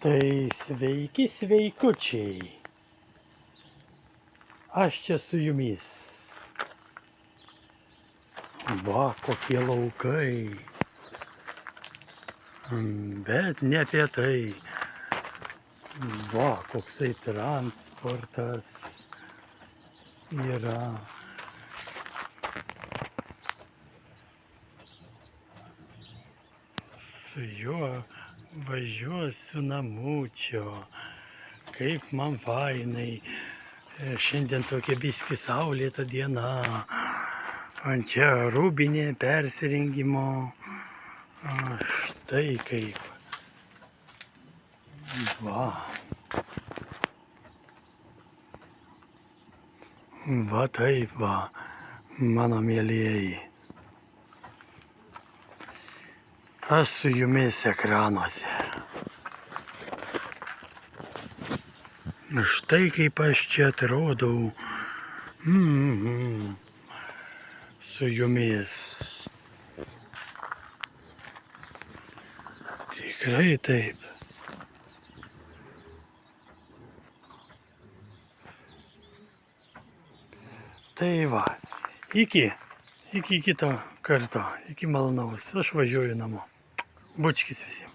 Tai sveiki, sveikučiai. Aš čia su jumis. Va, kokie laukai. Bet ne apie tai. Va, koksai transportas yra. Su juo važiuosiu namučio. Kaip man fainai. Šiandien tokia biski saulėta diena. Ant čia rūbinė persirengimo. Štai kaip. Va. Va taip va, mano mielieji. Aš su jumis ekranuose. Štai kaip aš čia atrodau. Su jumis. Tikrai taip. Tai va, iki kito karto, iki malonaus, aš važiuoju namo. Bučkis visiems.